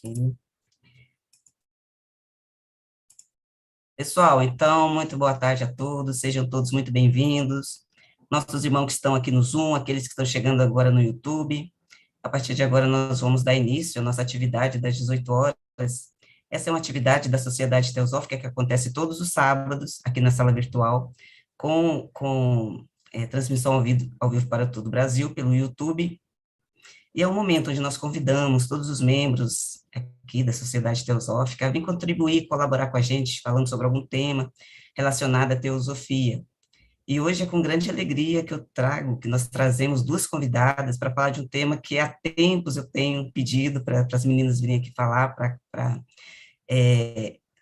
Ok. Pessoal, então, muito boa tarde a todos, sejam todos muito bem-vindos. Nossos irmãos que estão aqui no Zoom, aqueles que estão chegando agora no YouTube. A partir de agora, nós vamos dar início à nossa atividade das 18 horas. Essa é uma atividade da Sociedade Teosófica que acontece todos os sábados, aqui na sala virtual, com transmissão ao vivo para todo o Brasil, pelo YouTube. E é um momento onde nós convidamos todos os membros aqui da Sociedade Teosófica a vir contribuir, colaborar com a gente, falando sobre algum tema relacionado à teosofia. E hoje é com grande alegria que nós trazemos duas convidadas para falar de um tema que há tempos eu tenho pedido para as meninas virem aqui falar, para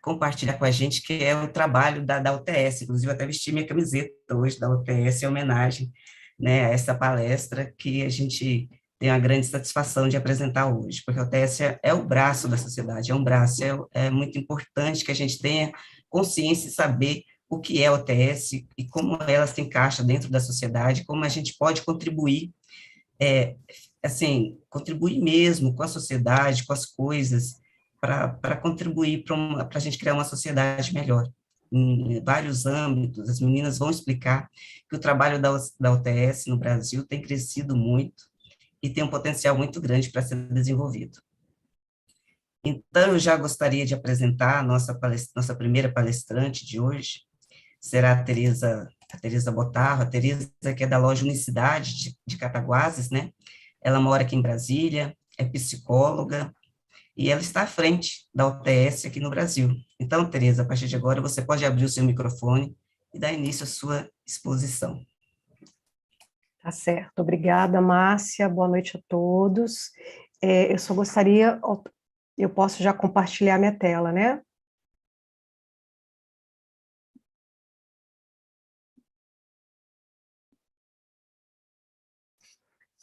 compartilhar com a gente, que é o trabalho da UTS. Inclusive, eu até vesti minha camiseta hoje da UTS em homenagem, né, a essa palestra que a gente tem a grande satisfação de apresentar hoje, porque a UTS é o braço da sociedade, é um braço, é muito importante que a gente tenha consciência e saber o que é a OTS e como ela se encaixa dentro da sociedade, como a gente pode contribuir, contribuir mesmo com a sociedade, com as coisas, para contribuir para a gente criar uma sociedade melhor. Em vários âmbitos, as meninas vão explicar que o trabalho da UTS no Brasil tem crescido muito e tem um potencial muito grande para ser desenvolvido. Então, eu já gostaria de apresentar nossa primeira palestrante de hoje, será a Tereza Botarro, a Tereza que é da loja Unicidade de Cataguases, né? Ela mora aqui em Brasília, é psicóloga, e ela está à frente da OTS aqui no Brasil. Então, Tereza, a partir de agora, você pode abrir o seu microfone e dar início à sua exposição. Tá certo. Obrigada, Márcia. Boa noite a todos. Eu só gostaria... Eu posso já compartilhar minha tela, né?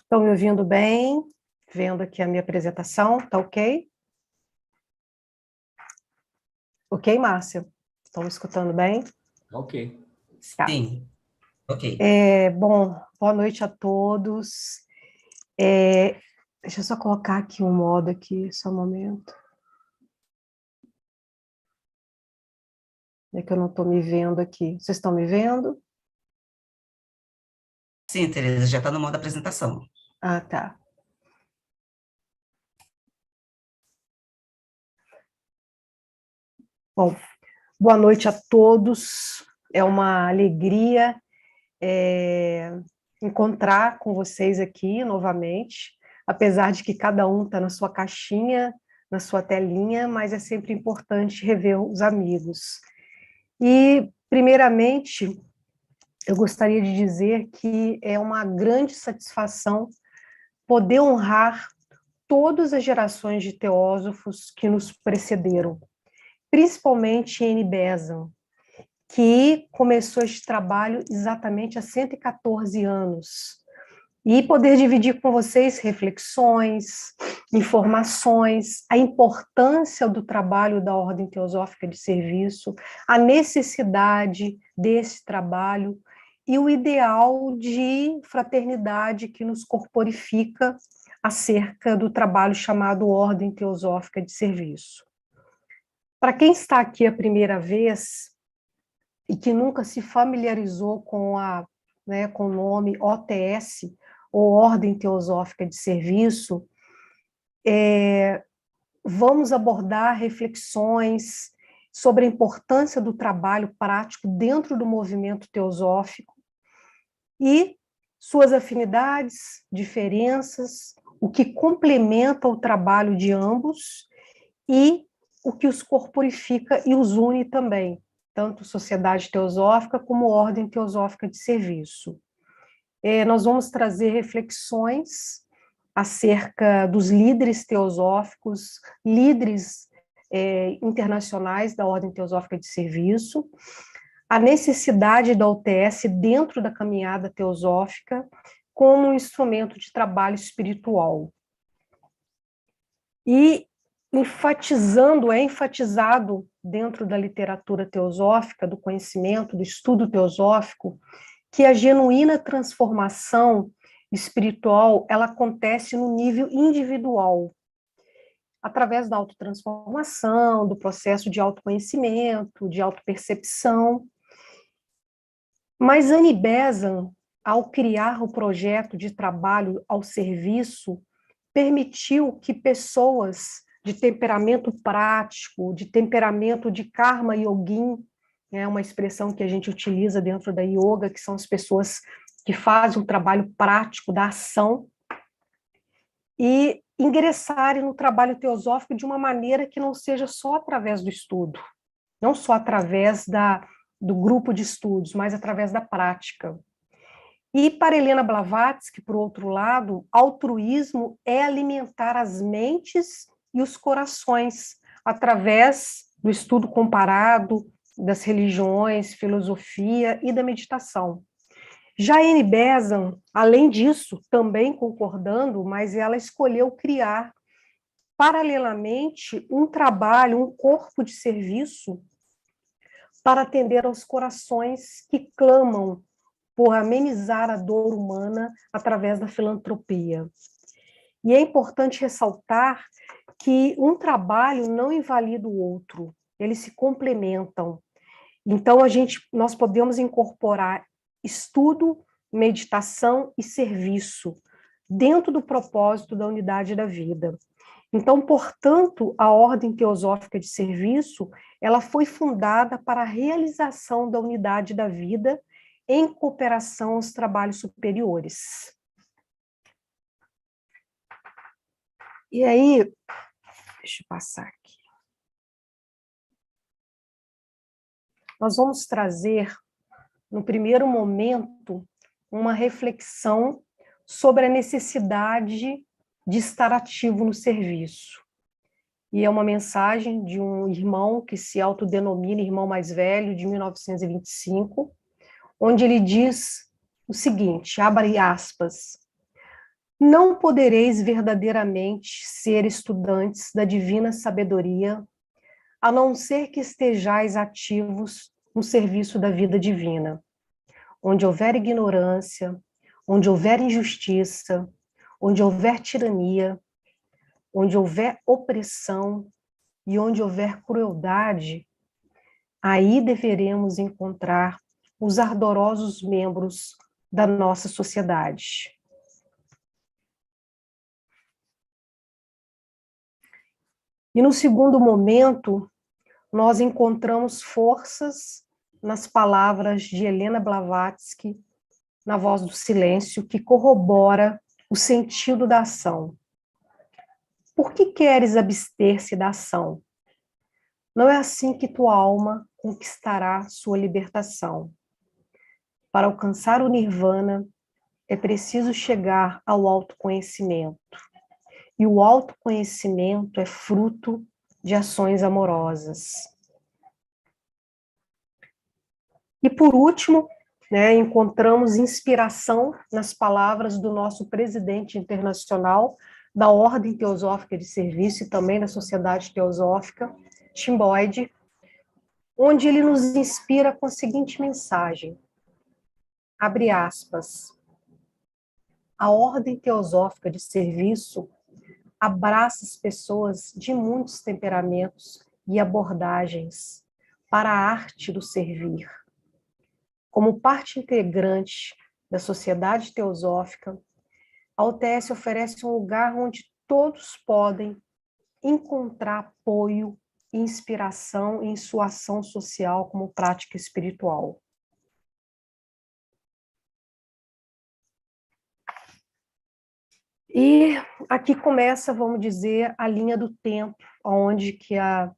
Estão me ouvindo bem? Vendo aqui a minha apresentação, tá ok? Ok, Márcia? Estão me escutando bem? Ok. Tá. Sim, ok. Bom, boa noite a todos. Deixa eu só colocar aqui um modo aqui, só um momento. É que eu não estou me vendo aqui. Vocês estão me vendo? Sim, Tereza, já está no modo apresentação. Ah, tá. Bom, boa noite a todos. É uma alegria encontrar com vocês aqui novamente, apesar de que cada um está na sua caixinha, na sua telinha, mas é sempre importante rever os amigos. E, primeiramente, eu gostaria de dizer que é uma grande satisfação poder honrar todas as gerações de teósofos que nos precederam, principalmente N. Besant, que começou este trabalho exatamente há 114 anos, e poder dividir com vocês reflexões, informações, a importância do trabalho da Ordem Teosófica de Serviço, a necessidade desse trabalho e o ideal de fraternidade que nos corporifica acerca do trabalho chamado Ordem Teosófica de Serviço. Para quem está aqui a primeira vez e que nunca se familiarizou com o nome OTS, ou Ordem Teosófica de Serviço, vamos abordar reflexões sobre a importância do trabalho prático dentro do movimento teosófico e suas afinidades, diferenças, o que complementa o trabalho de ambos e o que os corporifica e os une também, tanto Sociedade Teosófica como Ordem Teosófica de Serviço. Nós vamos trazer reflexões acerca dos líderes teosóficos, líderes internacionais da Ordem Teosófica de Serviço, a necessidade da UTS dentro da caminhada teosófica como um instrumento de trabalho espiritual. E é enfatizado dentro da literatura teosófica, do conhecimento, do estudo teosófico, que a genuína transformação espiritual, ela acontece no nível individual. através da autotransformação, do processo de autoconhecimento, de autopercepção. Mas Annie Besant, ao criar o projeto de trabalho ao serviço, permitiu que pessoas de temperamento prático, de temperamento de karma yogin, é uma expressão que a gente utiliza dentro da yoga, que são as pessoas que fazem um trabalho prático da ação, e ingressarem no trabalho teosófico de uma maneira que não seja só através do estudo, não só através do grupo de estudos, mas através da prática. E para Helena Blavatsky, por outro lado, altruísmo é alimentar as mentes e os corações através do estudo comparado, das religiões, filosofia e da meditação. Já Annie Besant, além disso, também concordando, mas ela escolheu criar paralelamente um trabalho, um corpo de serviço para atender aos corações que clamam por amenizar a dor humana através da filantropia. E é importante ressaltar que um trabalho não invalida o outro, eles se complementam. Então, nós podemos incorporar estudo, meditação e serviço dentro do propósito da unidade da vida. Então, portanto, a Ordem Teosófica de Serviço, ela foi fundada para a realização da unidade da vida em cooperação aos trabalhos superiores. E aí, deixa eu passar aqui. Nós vamos trazer, no primeiro momento, uma reflexão sobre a necessidade de estar ativo no serviço. E é uma mensagem de um irmão que se autodenomina irmão mais velho, de 1925, onde ele diz o seguinte, abre aspas, não podereis verdadeiramente ser estudantes da divina sabedoria, a não ser que estejais ativos no serviço da vida divina. Onde houver ignorância, onde houver injustiça, onde houver tirania, onde houver opressão e onde houver crueldade, aí deveremos encontrar os ardorosos membros da nossa sociedade. E no segundo momento, nós encontramos forças nas palavras de Helena Blavatsky, na Voz do Silêncio, que corrobora o sentido da ação. Por que queres abster-se da ação? Não é assim que tua alma conquistará sua libertação. Para alcançar o nirvana, é preciso chegar ao autoconhecimento. E o autoconhecimento é fruto de ações amorosas. E por último, encontramos inspiração nas palavras do nosso presidente internacional da Ordem Teosófica de Serviço e também da Sociedade Teosófica, Tim Boyd, onde ele nos inspira com a seguinte mensagem, abre aspas, a Ordem Teosófica de Serviço abraça as pessoas de muitos temperamentos e abordagens para a arte do servir. Como parte integrante da sociedade teosófica, a UTS oferece um lugar onde todos podem encontrar apoio e inspiração em sua ação social como prática espiritual. E aqui começa, vamos dizer, a linha do tempo, onde que a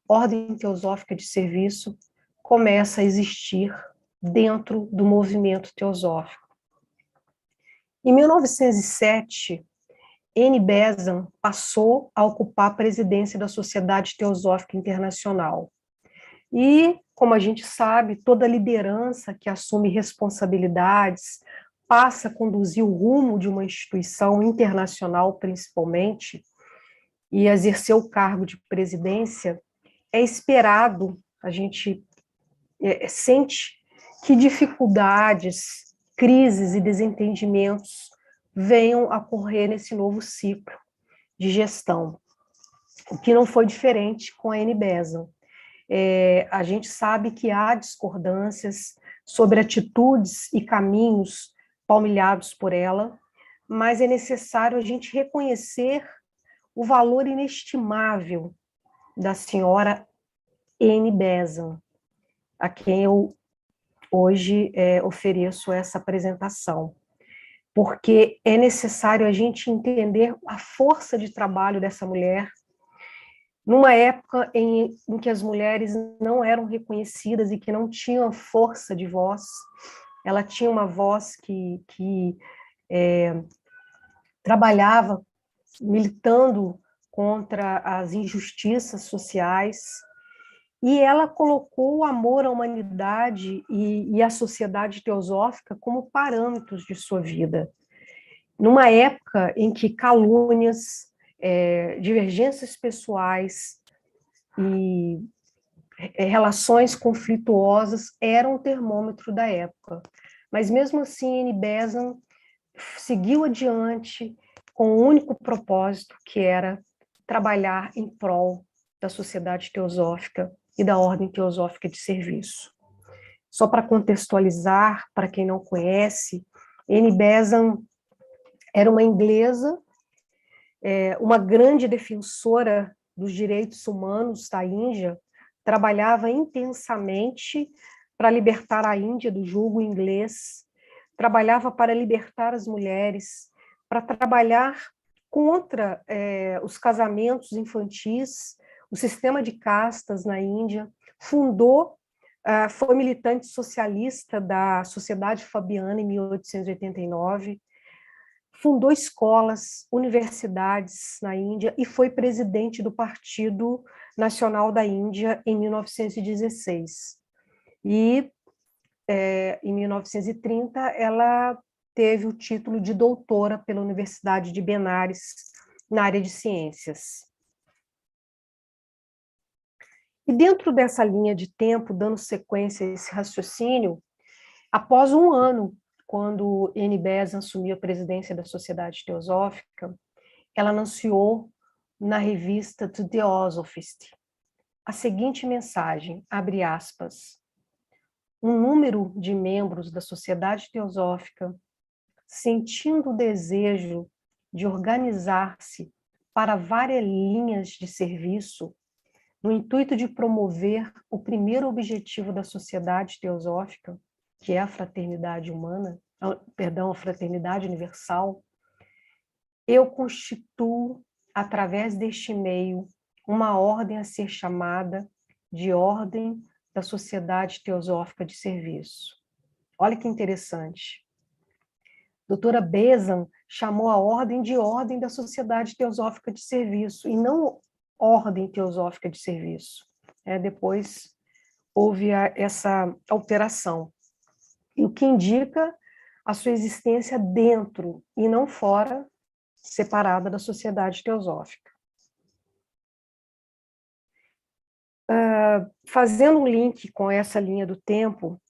Ordem Teosófica de Serviço começa a existir dentro do movimento teosófico. Em 1907, Annie Besant passou a ocupar a presidência da Sociedade Teosófica Internacional. E, como a gente sabe, toda liderança que assume responsabilidades passa a conduzir o rumo de uma instituição internacional, principalmente, e exercer o cargo de presidência, é esperado, a gente sente que dificuldades, crises e desentendimentos venham a ocorrer nesse novo ciclo de gestão. o que não foi diferente com a Annie Besant. A gente sabe que há discordâncias sobre atitudes e caminhos palmilhados por ela, mas é necessário a gente reconhecer o valor inestimável da senhora Annie Besant, a quem eu hoje ofereço essa apresentação, porque é necessário a gente entender a força de trabalho dessa mulher, numa época em que as mulheres não eram reconhecidas e que não tinham força de voz. Ela tinha uma voz que trabalhava militando contra as injustiças sociais, e ela colocou o amor à humanidade e à sociedade teosófica como parâmetros de sua vida. Numa época em que calúnias, divergências pessoais e relações conflituosas eram o termômetro da época. Mas mesmo assim, Annie Besant seguiu adiante com o único propósito, que era trabalhar em prol da sociedade teosófica e da ordem teosófica de serviço. Só para contextualizar, para quem não conhece, Annie Besant era uma inglesa, uma grande defensora dos direitos humanos da Índia, trabalhava intensamente para libertar a Índia do jugo inglês, trabalhava para libertar as mulheres, para trabalhar contra os casamentos infantis, o sistema de castas na Índia, foi militante socialista da Sociedade Fabiana em 1889, fundou escolas, universidades na Índia e foi presidente do Partido Nacional da Índia em 1916. E, em 1930, ela teve o título de doutora pela Universidade de Benares, na área de ciências. E dentro dessa linha de tempo, dando sequência a esse raciocínio, após um ano, quando Annie Besant assumiu a presidência da Sociedade Teosófica, ela anunciou na revista The Theosophist a seguinte mensagem, abre aspas: um número de membros da Sociedade Teosófica, sentindo o desejo de organizar-se para várias linhas de serviço, no intuito de promover o primeiro objetivo da Sociedade Teosófica, que é a fraternidade humana, a fraternidade universal, eu constituo, através deste meio, uma ordem a ser chamada de Ordem da Sociedade Teosófica de Serviço. Olha que interessante. Doutora Besant chamou a ordem de Ordem da Sociedade Teosófica de Serviço, e não Ordem Teosófica de Serviço. Depois houve essa alteração, o que indica a sua existência dentro e não fora, separada da Sociedade Teosófica. Fazendo um link com essa linha do tempo,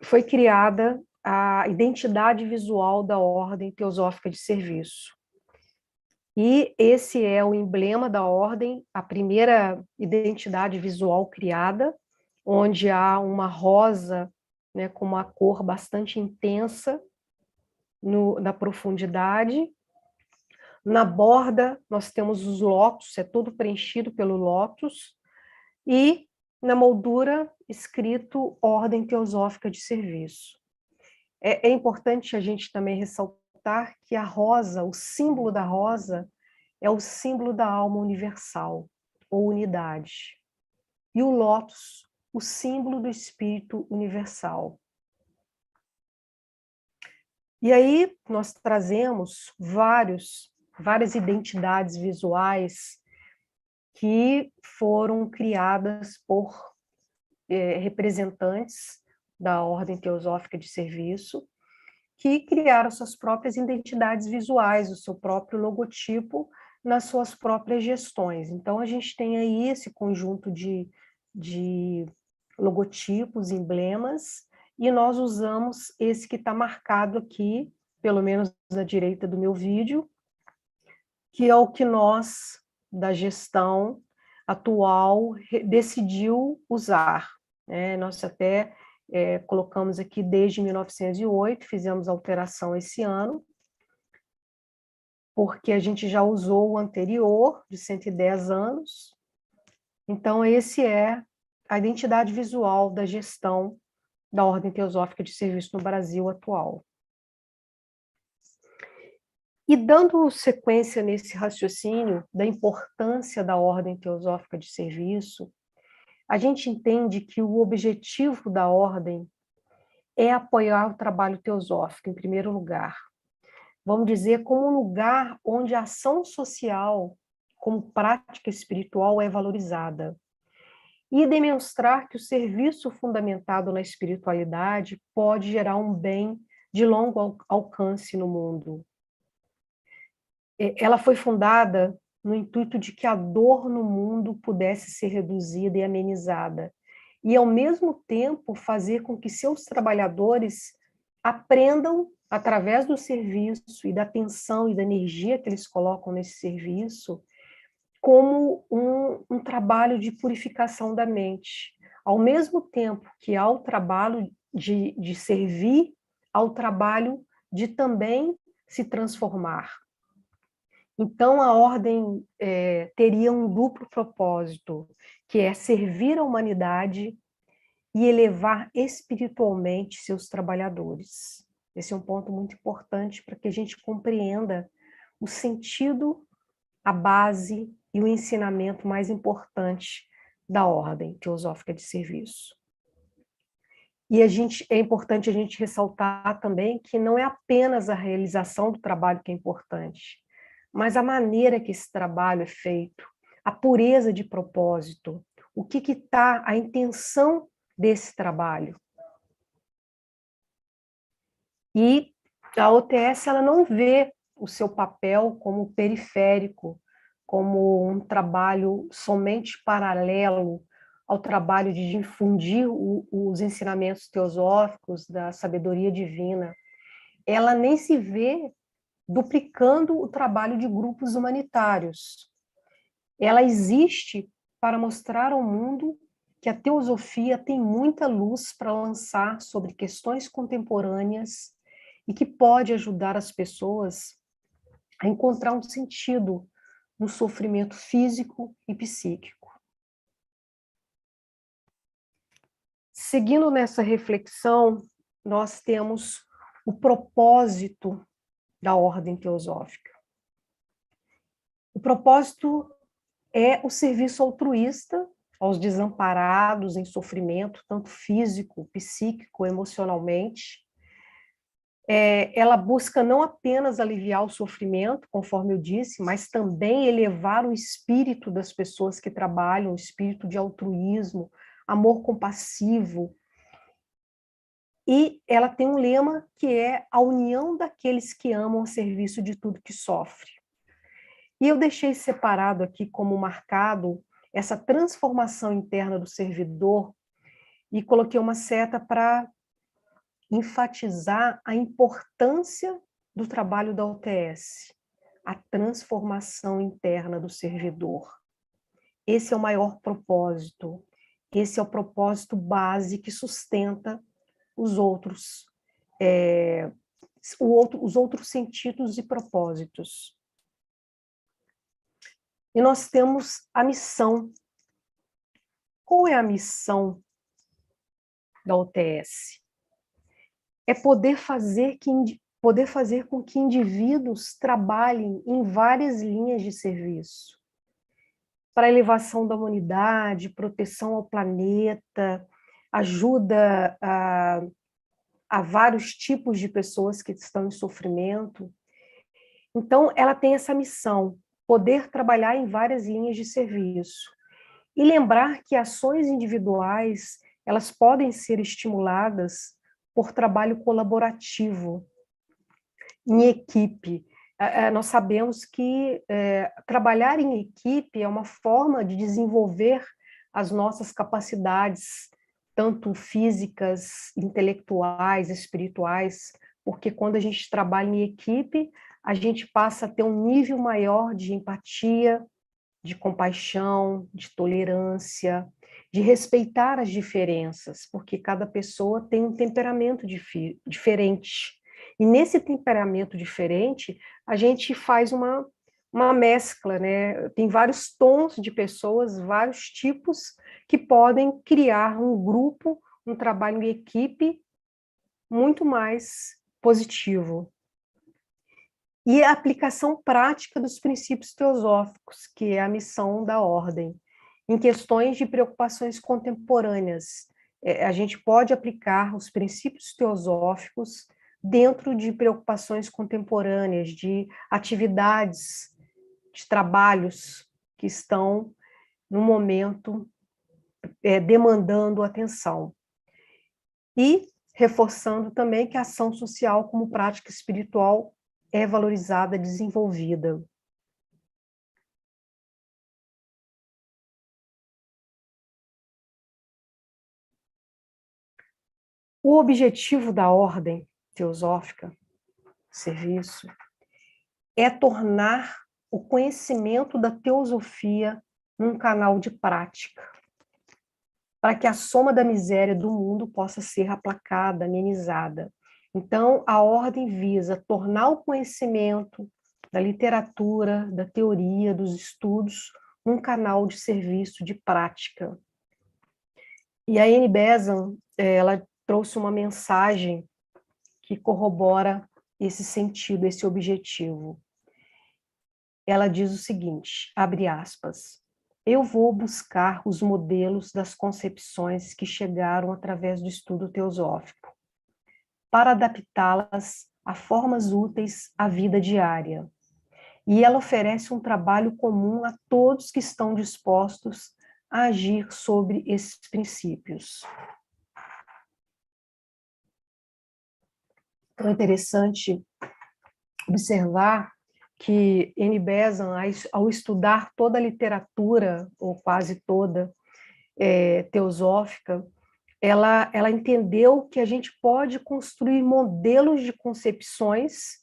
foi criada a identidade visual da Ordem Teosófica de Serviço. E esse é o emblema da ordem, a primeira identidade visual criada, onde há uma rosa, né, com uma cor bastante intensa na profundidade. Na borda, nós temos os lótus, é todo preenchido pelo lótus, e na moldura, escrito Ordem Teosófica de Serviço. É importante a gente também ressaltar que a rosa, o símbolo da rosa, é o símbolo da alma universal, ou unidade. E o lótus, o símbolo do espírito universal. E aí nós trazemos várias identidades visuais que foram criadas por representantes da Ordem Teosófica de Serviço, que criaram suas próprias identidades visuais, o seu próprio logotipo nas suas próprias gestões. Então, a gente tem aí esse conjunto de logotipos, emblemas, e nós usamos esse que está marcado aqui, pelo menos à direita do meu vídeo, que é o que nós, da gestão atual, decidiu usar, né? Nós até colocamos aqui desde 1908, fizemos alteração esse ano, porque a gente já usou o anterior, de 110 anos. Então, esse é a identidade visual da gestão da Ordem Teosófica de Serviço no Brasil atual. E dando sequência nesse raciocínio da importância da Ordem Teosófica de Serviço, a gente entende que o objetivo da Ordem é apoiar o trabalho teosófico, em primeiro lugar. Vamos dizer, como um lugar onde a ação social, como prática espiritual, é valorizada. E demonstrar que o serviço fundamentado na espiritualidade pode gerar um bem de longo alcance no mundo. Ela foi fundada no intuito de que a dor no mundo pudesse ser reduzida e amenizada, e, ao mesmo tempo, fazer com que seus trabalhadores aprendam, através do serviço e da atenção e da energia que eles colocam nesse serviço, como um trabalho de purificação da mente. Ao mesmo tempo que há o trabalho de servir, há o trabalho de também se transformar. Então, a Ordem teria um duplo propósito, que é servir a humanidade e elevar espiritualmente seus trabalhadores. Esse é um ponto muito importante para que a gente compreenda o sentido, a base e o ensinamento mais importante da Ordem Teosófica de Serviço. E é importante a gente ressaltar também que não é apenas a realização do trabalho que é importante, mas a maneira que esse trabalho é feito, a pureza de propósito, o que está a intenção desse trabalho. E a OTS ela não vê o seu papel como periférico, como um trabalho somente paralelo ao trabalho de difundir os ensinamentos teosóficos da sabedoria divina. Ela nem se vê duplicando o trabalho de grupos humanitários. Ela existe para mostrar ao mundo que a teosofia tem muita luz para lançar sobre questões contemporâneas e que pode ajudar as pessoas a encontrar um sentido no sofrimento físico e psíquico. Seguindo nessa reflexão, nós temos o propósito da Ordem Teosófica. O propósito é o serviço altruísta aos desamparados em sofrimento, tanto físico, psíquico, emocionalmente. Ela busca não apenas aliviar o sofrimento, conforme eu disse, mas também elevar o espírito das pessoas que trabalham, o espírito de altruísmo, amor compassivo. E ela tem um lema que é a união daqueles que amam a serviço de tudo que sofre. E eu deixei separado aqui como marcado essa transformação interna do servidor e coloquei uma seta para enfatizar a importância do trabalho da OTS, a transformação interna do servidor. Esse é o maior propósito, esse é o propósito base que sustenta os outros sentidos e propósitos. E nós temos a missão. Qual é a missão da OTS? É poder fazer com que indivíduos trabalhem em várias linhas de serviço, para a elevação da humanidade, proteção ao planeta, ajuda a vários tipos de pessoas que estão em sofrimento. Então, ela tem essa missão, poder trabalhar em várias linhas de serviço. E lembrar que ações individuais, elas podem ser estimuladas por trabalho colaborativo, em equipe. Nós sabemos que trabalhar em equipe é uma forma de desenvolver as nossas capacidades, tanto físicas, intelectuais, espirituais, porque quando a gente trabalha em equipe, a gente passa a ter um nível maior de empatia, de compaixão, de tolerância, de respeitar as diferenças, porque cada pessoa tem um temperamento diferente. E nesse temperamento diferente, a gente faz uma mescla, né? Tem vários tons de pessoas, vários tipos que podem criar um grupo, um trabalho em equipe muito mais positivo. E a aplicação prática dos princípios teosóficos, que é a missão da ordem, em questões de preocupações contemporâneas. A gente pode aplicar os princípios teosóficos dentro de preocupações contemporâneas, de atividades, de trabalhos que estão, no momento, demandando atenção. E reforçando também que a ação social como prática espiritual é valorizada, desenvolvida. O objetivo da ordem teosófica, serviço, é tornar o conhecimento da teosofia num canal de prática, para que a soma da miséria do mundo possa ser aplacada, amenizada. Então, a ordem visa tornar o conhecimento da literatura, da teoria, dos estudos, um canal de serviço, de prática. E a Annie Besant, ela trouxe uma mensagem que corrobora esse sentido, esse objetivo. Ela diz o seguinte, abre aspas, eu vou buscar os modelos das concepções que chegaram através do estudo teosófico, para adaptá-las a formas úteis à vida diária. E ela oferece um trabalho comum a todos que estão dispostos a agir sobre esses princípios. Então, é interessante observar que Annie Besant, ao estudar toda a literatura, ou quase toda, teosófica, ela entendeu que a gente pode construir modelos de concepções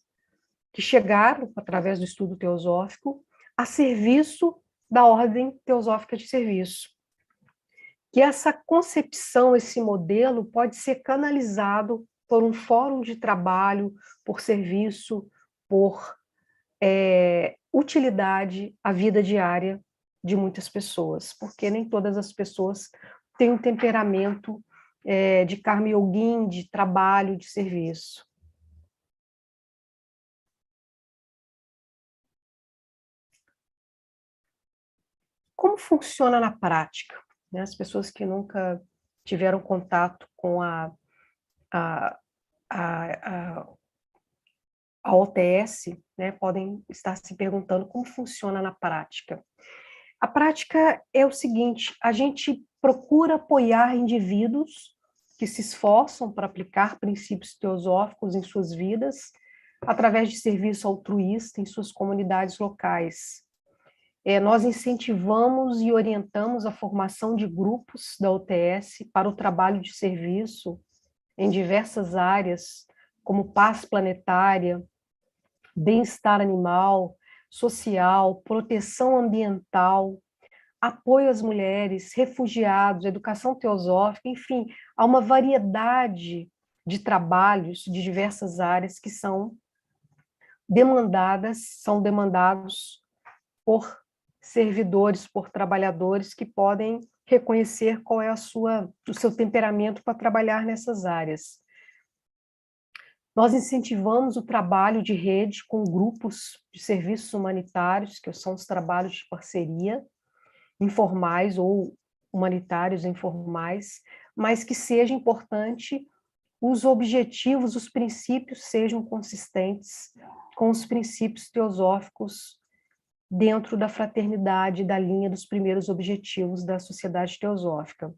que chegaram, através do estudo teosófico, a serviço da ordem teosófica de serviço. Que essa concepção, esse modelo, pode ser canalizado por um fórum de trabalho, por serviço, por utilidade à vida diária de muitas pessoas, porque nem todas as pessoas têm um temperamento de karma yogin, de trabalho, de serviço. Como funciona na prática? As pessoas que nunca tiveram contato com a OTS, né, podem estar se perguntando como funciona na prática. A prática é o seguinte, a gente procura apoiar indivíduos que se esforçam para aplicar princípios teosóficos em suas vidas, através de serviço altruísta em suas comunidades locais. Nós incentivamos e orientamos a formação de grupos da OTS para o trabalho de serviço em diversas áreas, como paz planetária, bem-estar animal, social, proteção ambiental, apoio às mulheres, refugiados, educação teosófica, enfim, há uma variedade de trabalhos de diversas áreas que são demandados por servidores, por trabalhadores que podem reconhecer qual é o seu temperamento para trabalhar nessas áreas. Nós incentivamos o trabalho de rede com grupos de serviços humanitários, que são os trabalhos de parceria, informais ou humanitários informais, mas que seja importante os objetivos, os princípios sejam consistentes com os princípios teosóficos dentro da fraternidade, da linha dos primeiros objetivos da sociedade teosófica.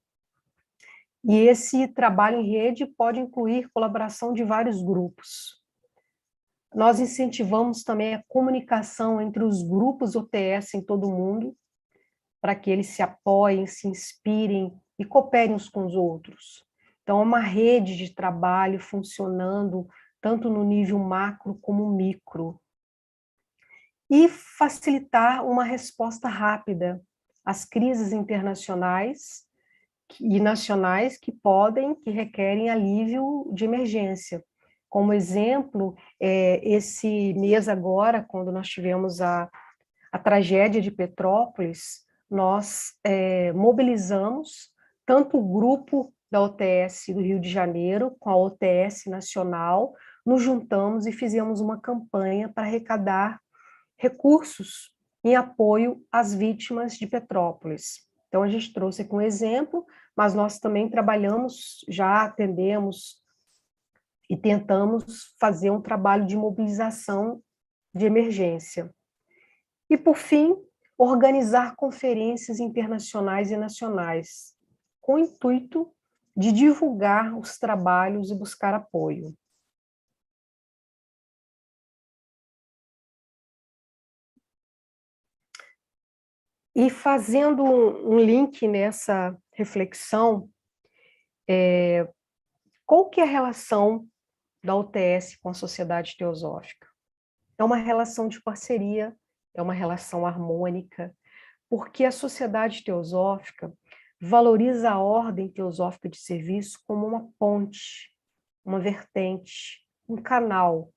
E esse trabalho em rede pode incluir colaboração de vários grupos. Nós incentivamos também a comunicação entre os grupos OTS em todo o mundo, para que eles se apoiem, se inspirem e cooperem uns com os outros. Então, é uma rede de trabalho funcionando tanto no nível macro como micro, e facilitar uma resposta rápida às crises internacionais e nacionais que requerem alívio de emergência. Como exemplo, esse mês agora, quando nós tivemos a tragédia de Petrópolis, nós mobilizamos tanto o grupo da OTS do Rio de Janeiro com a OTS nacional, nos juntamos e fizemos uma campanha para arrecadar recursos em apoio às vítimas de Petrópolis. Então, a gente trouxe aqui um exemplo, mas nós também trabalhamos, já atendemos e tentamos fazer um trabalho de mobilização de emergência. E, por fim, organizar conferências internacionais e nacionais, com o intuito de divulgar os trabalhos e buscar apoio. E fazendo um link nessa reflexão, qual que é a relação da UTS com a sociedade teosófica? É uma relação de parceria, é uma relação harmônica, porque a sociedade teosófica valoriza a ordem teosófica de serviço como uma ponte, uma vertente, um canal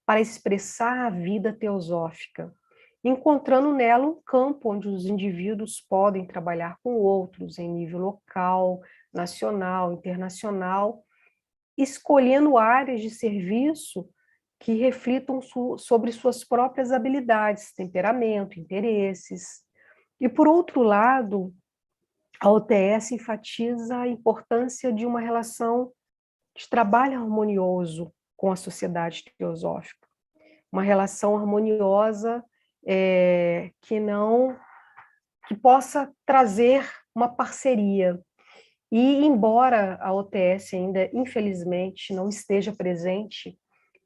para expressar a vida teosófica, encontrando nela um campo onde os indivíduos podem trabalhar com outros em nível local, nacional, internacional, escolhendo áreas de serviço que reflitam sobre suas próprias habilidades, temperamento, interesses. E, por outro lado, a OTS enfatiza a importância de uma relação de trabalho harmonioso com a sociedade teosófica. Uma relação harmoniosa que possa trazer uma parceria. E, embora a OTS ainda, infelizmente, não esteja presente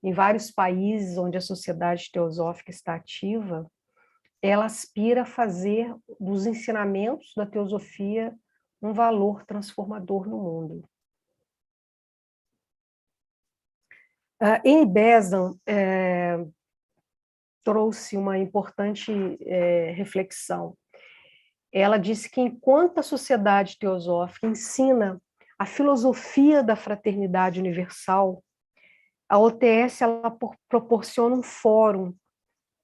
em vários países onde a sociedade teosófica está ativa, ela aspira a fazer dos ensinamentos da teosofia um valor transformador no mundo. Annie Besant trouxe uma importante reflexão. Ela disse que enquanto a sociedade teosófica ensina a filosofia da fraternidade universal, a OTS ela proporciona um fórum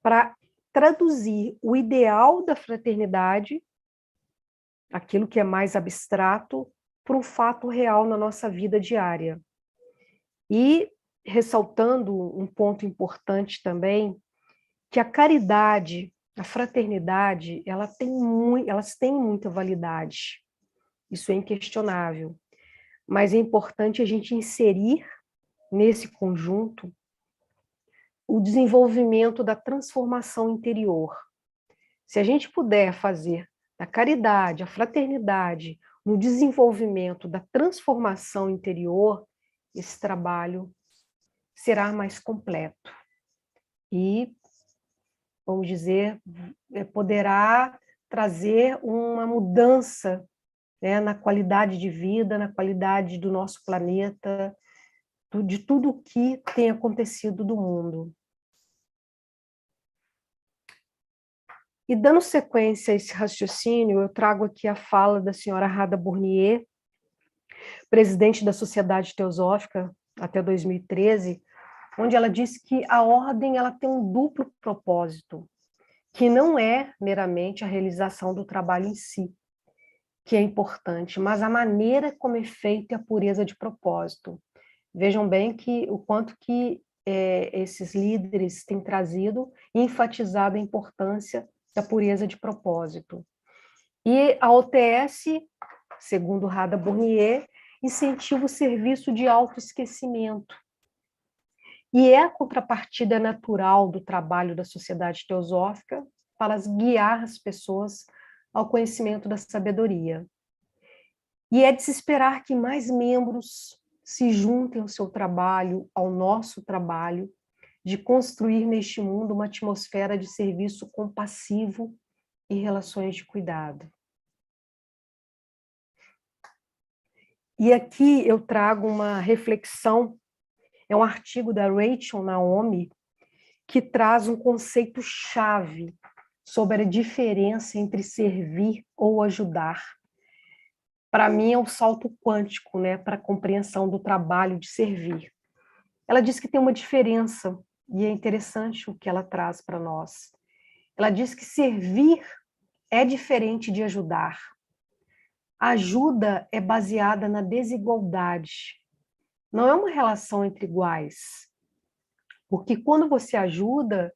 para traduzir o ideal da fraternidade, aquilo que é mais abstrato, para um fato real na nossa vida diária. E ressaltando um ponto importante também, que a caridade, a fraternidade, elas têm muita validade. Isso é inquestionável. Mas é importante a gente inserir nesse conjunto o desenvolvimento da transformação interior. Se a gente puder fazer a caridade, a fraternidade, no desenvolvimento da transformação interior, esse trabalho será mais completo. E, vamos dizer, poderá trazer uma mudança, né, na qualidade de vida, na qualidade do nosso planeta, de tudo o que tem acontecido do mundo. E dando sequência a esse raciocínio, eu trago aqui a fala da senhora Radha Burnier, presidente da Sociedade Teosófica até 2013, onde ela disse que a ordem ela tem um duplo propósito, que não é meramente a realização do trabalho em si, que é importante, mas a maneira como é feito e a pureza de propósito. Vejam bem que o quanto que esses líderes têm trazido e enfatizado a importância da pureza de propósito. E a OTS, segundo Radha Burnier, incentiva o serviço de autoesquecimento. E é a contrapartida natural do trabalho da sociedade teosófica para guiar as pessoas ao conhecimento da sabedoria. E é de se esperar que mais membros se juntem ao seu trabalho, ao nosso trabalho, de construir neste mundo uma atmosfera de serviço compassivo e relações de cuidado. E aqui eu trago uma reflexão, é um artigo da Rachel Naomi, que traz um conceito-chave sobre a diferença entre servir ou ajudar. Para mim, é um salto quântico, né, para a compreensão do trabalho de servir. Ela diz que tem uma diferença, e é interessante o que ela traz para nós. Ela diz que servir é diferente de ajudar. A ajuda é baseada na desigualdade. Não é uma relação entre iguais. Porque quando você ajuda,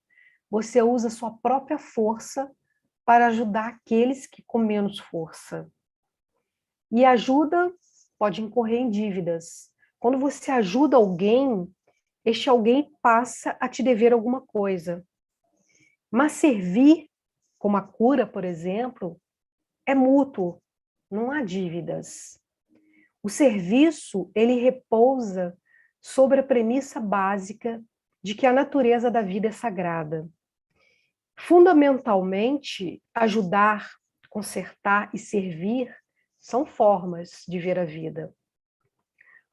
você usa sua própria força para ajudar aqueles que com menos força. E ajuda pode incorrer em dívidas. Quando você ajuda alguém, este alguém passa a te dever alguma coisa. Mas servir, como a cura, por exemplo, é mútuo, não há dívidas. O serviço, ele repousa sobre a premissa básica de que a natureza da vida é sagrada. Fundamentalmente, ajudar, consertar e servir são formas de ver a vida.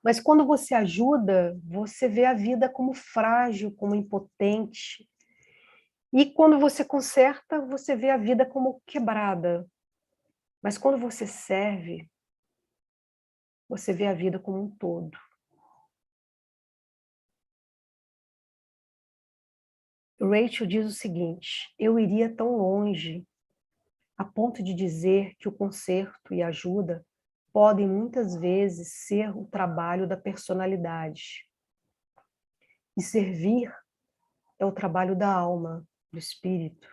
Mas quando você ajuda, você vê a vida como frágil, como impotente. E quando você conserta, você vê a vida como quebrada. Mas quando você serve, você vê a vida como um todo. Rachel diz o seguinte: eu iria tão longe a ponto de dizer que o conserto e a ajuda podem muitas vezes ser o trabalho da personalidade. E servir é o trabalho da alma, do espírito.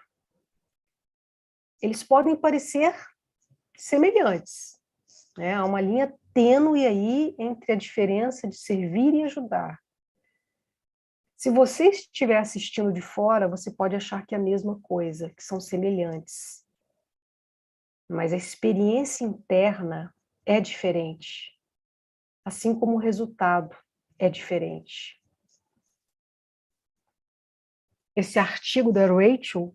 Eles podem parecer semelhantes, né? Há uma linha tênue aí entre a diferença de servir e ajudar. Se você estiver assistindo de fora, você pode achar que é a mesma coisa, que são semelhantes. Mas a experiência interna é diferente, assim como o resultado é diferente. Esse artigo da Rachel,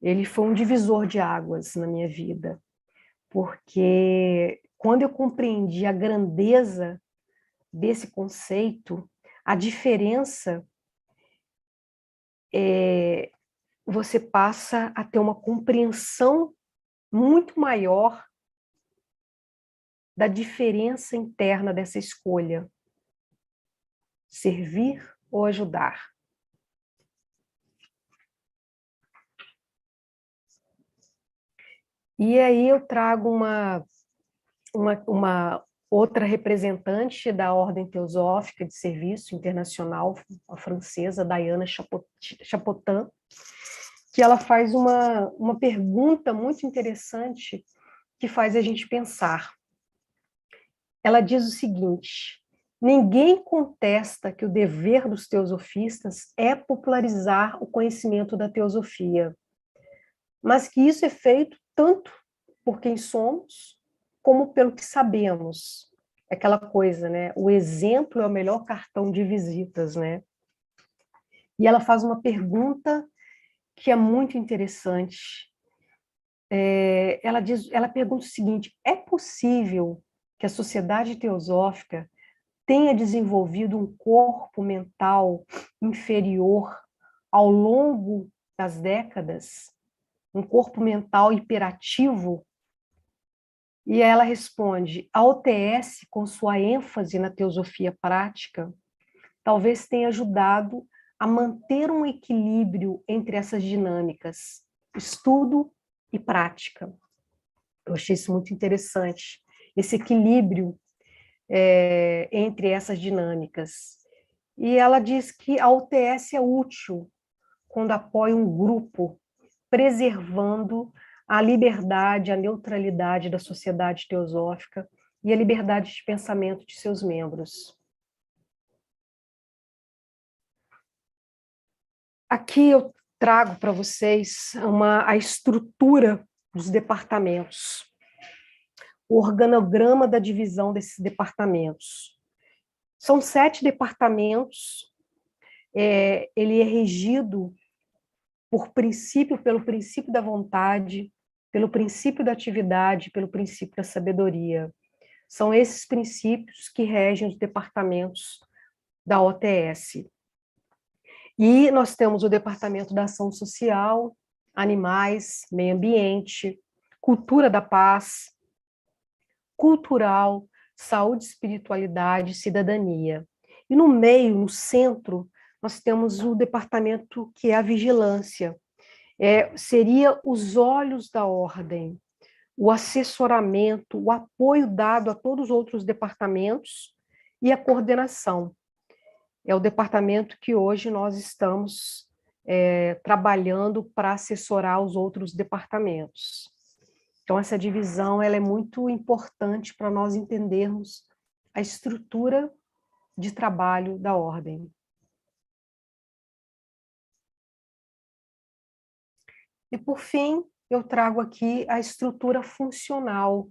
ele foi um divisor de águas na minha vida, porque quando eu compreendi a grandeza desse conceito, a diferença você passa a ter uma compreensão muito maior da diferença interna dessa escolha. Servir ou ajudar. E aí eu trago uma outra representante da Ordem Teosófica de Serviço Internacional, a francesa, Diana Chapotin, que ela faz uma pergunta muito interessante que faz a gente pensar. Ela diz o seguinte: ninguém contesta que o dever dos teosofistas é popularizar o conhecimento da teosofia, mas que isso é feito tanto por quem somos, como pelo que sabemos. Aquela coisa, né? O exemplo é o melhor cartão de visitas, né? E ela faz uma pergunta que é muito interessante. Ela pergunta o seguinte: é possível que a sociedade teosófica tenha desenvolvido um corpo mental inferior ao longo das décadas? Um corpo mental hiperativo? E ela responde: a OTS, com sua ênfase na teosofia prática, talvez tenha ajudado a manter um equilíbrio entre essas dinâmicas, estudo e prática. Eu achei isso muito interessante, esse equilíbrio entre essas dinâmicas. E ela diz que a UTS é útil quando apoia um grupo, preservando a liberdade, a neutralidade da sociedade teosófica e a liberdade de pensamento de seus membros. Aqui eu trago para vocês a estrutura dos departamentos, o organograma da divisão desses departamentos. São 7 departamentos, ele é regido pelo princípio da vontade, pelo princípio da atividade, pelo princípio da sabedoria. São esses princípios que regem os departamentos da OTS. E nós temos o Departamento da Ação Social, Animais, Meio Ambiente, Cultura da Paz, Cultural, Saúde, Espiritualidade e Cidadania. E no meio, no centro, nós temos o departamento que é a vigilância. Seria os olhos da ordem, o assessoramento, o apoio dado a todos os outros departamentos e a coordenação. É o departamento que hoje nós estamos trabalhando para assessorar os outros departamentos. Então, essa divisão ela é muito importante para nós entendermos a estrutura de trabalho da ordem. E, por fim, eu trago aqui a estrutura funcional,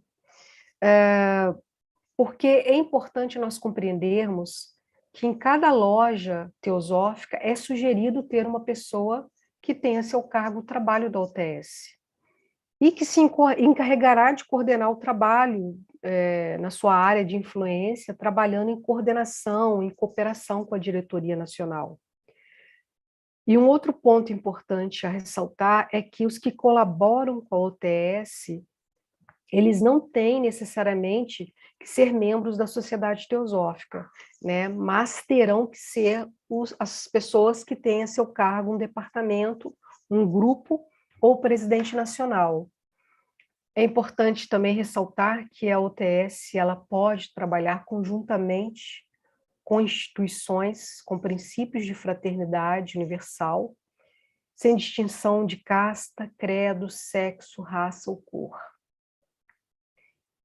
porque é importante nós compreendermos que em cada loja teosófica é sugerido ter uma pessoa que tenha seu cargo o trabalho da OTS e que se encarregará de coordenar o trabalho na sua área de influência, trabalhando em coordenação, em cooperação com a diretoria nacional. E um outro ponto importante a ressaltar é que os que colaboram com a OTS, eles não têm necessariamente que ser membros da sociedade teosófica, né? Mas terão que ser as pessoas que têm a seu cargo um departamento, um grupo ou presidente nacional. É importante também ressaltar que a OTS ela pode trabalhar conjuntamente com instituições com princípios de fraternidade universal, sem distinção de casta, credo, sexo, raça ou cor.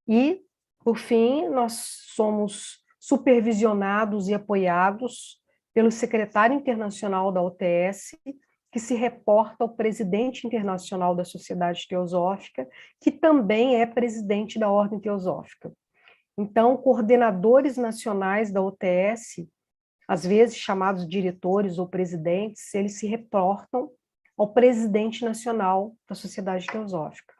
E, por fim, nós somos supervisionados e apoiados pelo secretário internacional da OTS, que se reporta ao presidente internacional da Sociedade Teosófica, que também é presidente da Ordem Teosófica. Então, coordenadores nacionais da OTS, às vezes chamados diretores ou presidentes, eles se reportam ao presidente nacional da Sociedade Teosófica.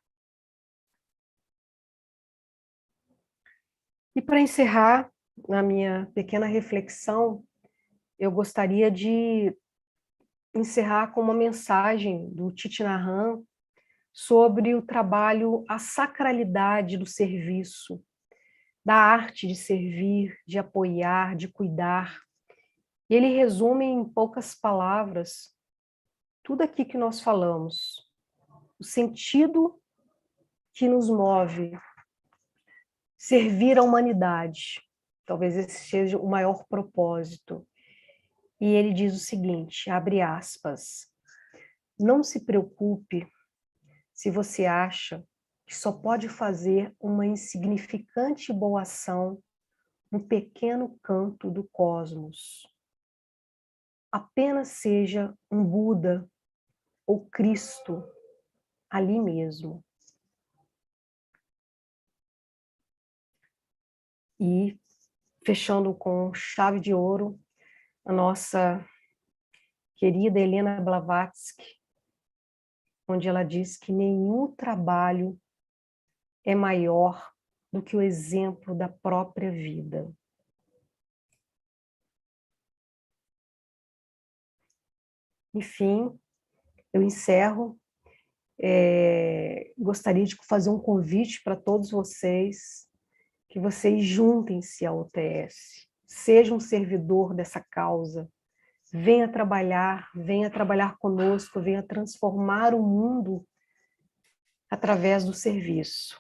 E para encerrar, na minha pequena reflexão, eu gostaria de encerrar com uma mensagem do Thich Nhat Hanh sobre o trabalho, a sacralidade do serviço, da arte de servir, de apoiar, de cuidar. E ele resume em poucas palavras tudo aqui que nós falamos, o sentido que nos move, servir a humanidade. Talvez esse seja o maior propósito. E ele diz o seguinte, abre aspas, não se preocupe se você acha que só pode fazer uma insignificante boa ação no pequeno canto do cosmos. Apenas seja um Buda ou Cristo ali mesmo. E, fechando com chave de ouro, a nossa querida Helena Blavatsky, onde ela diz que nenhum trabalho é maior do que o exemplo da própria vida. Enfim, eu encerro. Gostaria de fazer um convite para todos vocês, que vocês juntem-se à OTS, seja um servidor dessa causa, venha trabalhar conosco, venha transformar o mundo através do serviço.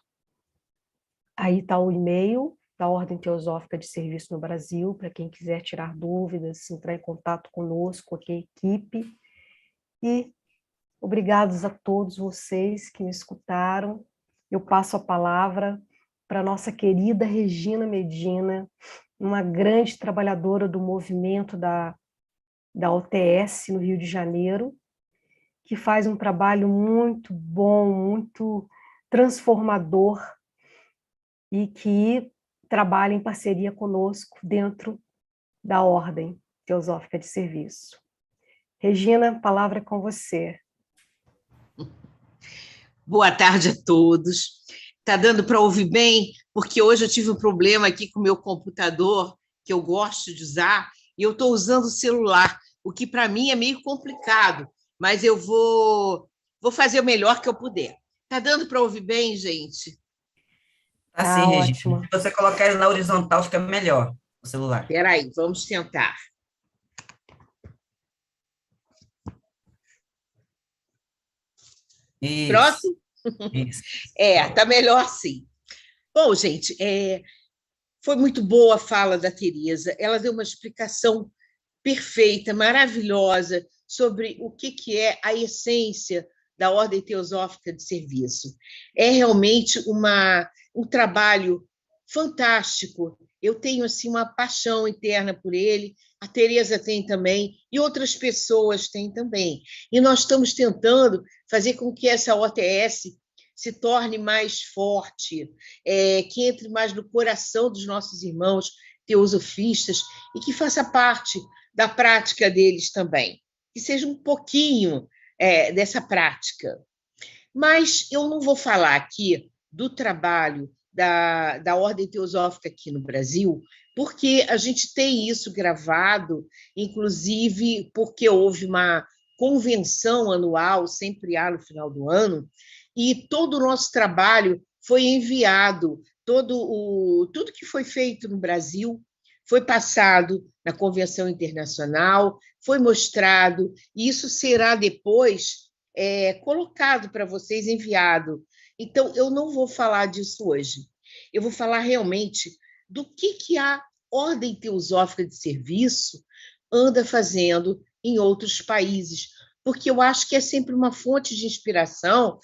Aí está o e-mail da Ordem Teosófica de Serviço no Brasil, para quem quiser tirar dúvidas, entrar em contato conosco, aqui a equipe. E obrigados a todos vocês que me escutaram. Eu passo a palavra para a nossa querida Regina Medina, uma grande trabalhadora do movimento da OTS no Rio de Janeiro, que faz um trabalho muito bom, muito transformador e que trabalha em parceria conosco dentro da Ordem Teosófica de Serviço. Regina, a palavra é com você. Boa tarde a todos. Está dando para ouvir bem? Porque hoje eu tive um problema aqui com o meu computador, que eu gosto de usar, e eu estou usando o celular. o que para mim é meio complicado, mas eu vou fazer o melhor que eu puder. Tá dando para ouvir bem, gente? Tá sim, Tá Regina. ótimo. Se você colocar ele na horizontal, fica melhor o celular. Espera aí, vamos tentar. Isso, Pronto? isso. Tá melhor assim. Bom, gente, foi muito boa a fala da Tereza. Ela deu uma explicação perfeita, maravilhosa, sobre o que é a essência da Ordem Teosófica de Serviço. É realmente um trabalho fantástico. Eu tenho assim uma paixão interna por ele, a Tereza tem também, e outras pessoas têm também. E nós estamos tentando fazer com que essa OTS se torne mais forte, que entre mais no coração dos nossos irmãos teosofistas e que faça parte da prática deles também, que seja um pouquinho dessa prática. Mas eu não vou falar aqui do trabalho da Ordem Teosófica aqui no Brasil, porque a gente tem isso gravado, inclusive porque houve uma convenção anual, sempre há no final do ano, e todo o nosso trabalho foi enviado, tudo que foi feito no Brasil foi passado na Convenção Internacional, foi mostrado, e isso será depois colocado para vocês, enviado. Então, eu não vou falar disso hoje. Eu vou falar realmente do que a Ordem Teosófica de Serviço anda fazendo em outros países, porque eu acho que é sempre uma fonte de inspiração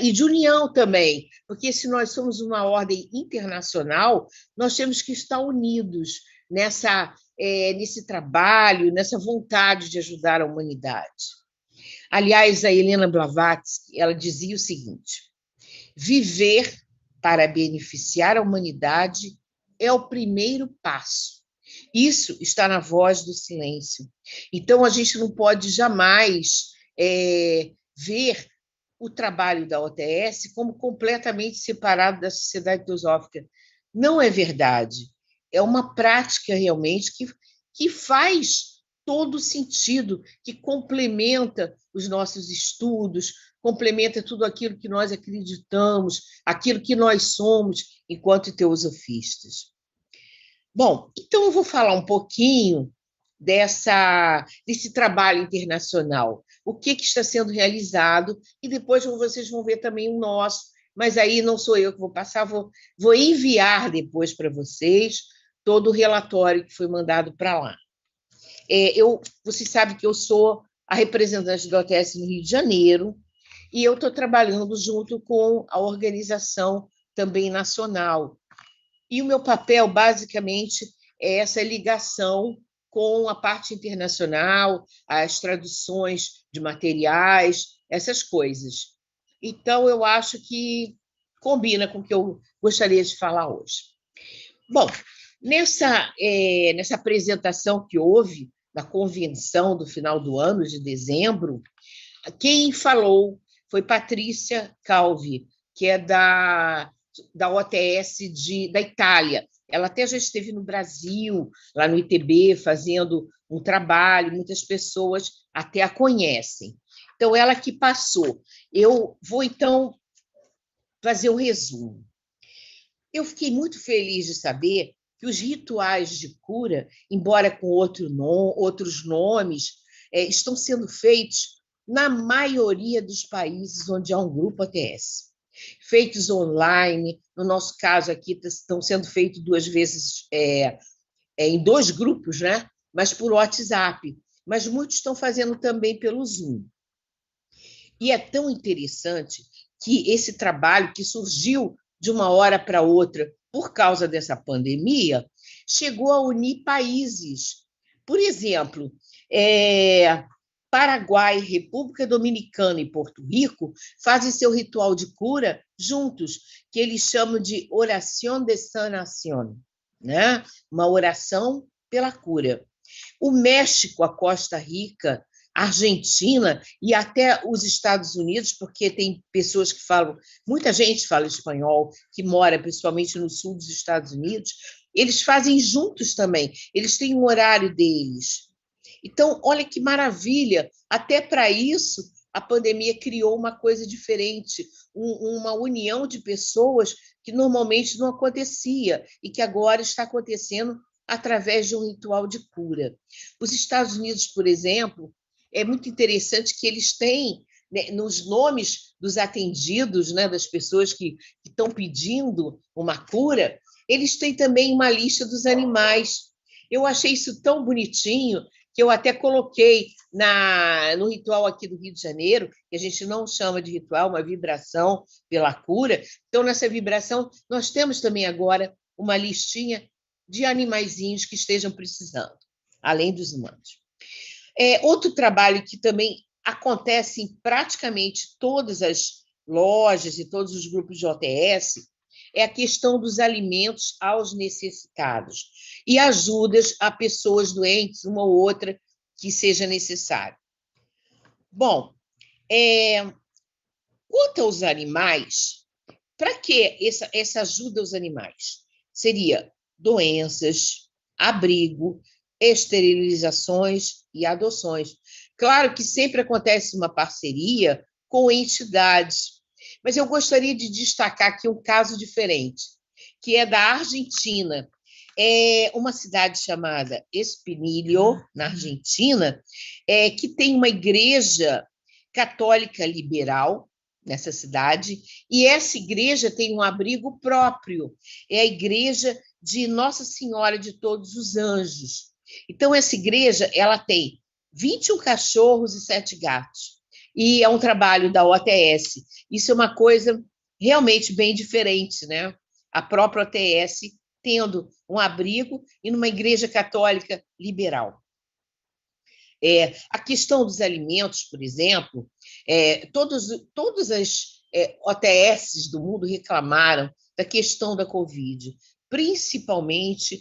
e de união também, porque se nós somos uma ordem internacional, nós temos que estar unidos nesse trabalho, nessa vontade de ajudar a humanidade. Aliás, a Helena Blavatsky, ela dizia o seguinte: viver para beneficiar a humanidade é o primeiro passo. Isso está na voz do silêncio. Então, a gente não pode jamais ver o trabalho da OTS como completamente separado da sociedade teosófica. Não é verdade. É uma prática realmente que faz todo sentido, que complementa os nossos estudos, complementa tudo aquilo que nós acreditamos, aquilo que nós somos enquanto teosofistas. Bom, então eu vou falar um pouquinho desse trabalho internacional, o que está sendo realizado, e depois vocês vão ver também o nosso, mas aí não sou eu que vou passar, vou enviar depois para vocês todo o relatório que foi mandado para lá. Vocês sabem que eu sou a representante da OTS no Rio de Janeiro, e eu estou trabalhando junto com a organização também nacional. E o meu papel, basicamente, é essa ligação com a parte internacional, as traduções de materiais, essas coisas. Então, eu acho que combina com o que eu gostaria de falar hoje. Bom, nessa apresentação que houve na convenção do final do ano, de dezembro, quem falou foi Patrícia Calvi, que é da OTS da Itália. Ela até já esteve no Brasil, lá no ITB, fazendo um trabalho, muitas pessoas até a conhecem. Então, ela que passou. Eu vou, então, fazer um resumo. Eu fiquei muito feliz de saber que os rituais de cura, embora com outros nomes, estão sendo feitos na maioria dos países onde há um grupo OTS. Feitos online, no nosso caso aqui, estão sendo feitos 2 vezes em 2 grupos, né? Mas por WhatsApp. Mas muitos estão fazendo também pelo Zoom. E é tão interessante que esse trabalho que surgiu de uma hora para outra por causa dessa pandemia, chegou a unir países. Por exemplo, Paraguai, República Dominicana e Porto Rico fazem seu ritual de cura juntos, que eles chamam de oração de sanação, né? Uma oração pela cura. O México, a Costa Rica, a Argentina e até os Estados Unidos, porque tem pessoas que falam, muita gente fala espanhol, que mora principalmente no sul dos Estados Unidos, eles fazem juntos também, eles têm um horário deles. Então, olha que maravilha, até para isso a pandemia criou uma coisa diferente, uma união de pessoas que normalmente não acontecia e que agora está acontecendo através de um ritual de cura. Os Estados Unidos, por exemplo, é muito interessante que eles têm, né, nos nomes dos atendidos, né, das pessoas que estão pedindo uma cura, eles têm também uma lista dos animais. Eu achei isso tão bonitinho que eu até coloquei no ritual aqui do Rio de Janeiro, que a gente não chama de ritual, uma vibração pela cura. Então, nessa vibração, nós temos também agora uma listinha de animaizinhos que estejam precisando, além dos humanos. Outro trabalho que também acontece em praticamente todas as lojas e todos os grupos de OTS é a questão dos alimentos aos necessitados e ajudas a pessoas doentes, uma ou outra, que seja necessário. Bom, quanto aos animais, para que essa ajuda aos animais? Seria doenças, abrigo, esterilizações e adoções. Claro que sempre acontece uma parceria com entidades, mas eu gostaria de destacar aqui um caso diferente, que é da Argentina. É uma cidade chamada Espinillo, na Argentina, que tem uma igreja católica liberal nessa cidade, e essa igreja tem um abrigo próprio, é a igreja de Nossa Senhora de Todos os Anjos. Então, essa igreja ela tem 21 cachorros e 7 gatos, e é um trabalho da OTS. Isso é uma coisa realmente bem diferente, né? A própria OTS tendo um abrigo e numa igreja católica liberal. A questão dos alimentos, por exemplo, todas as OTS do mundo reclamaram da questão da Covid, principalmente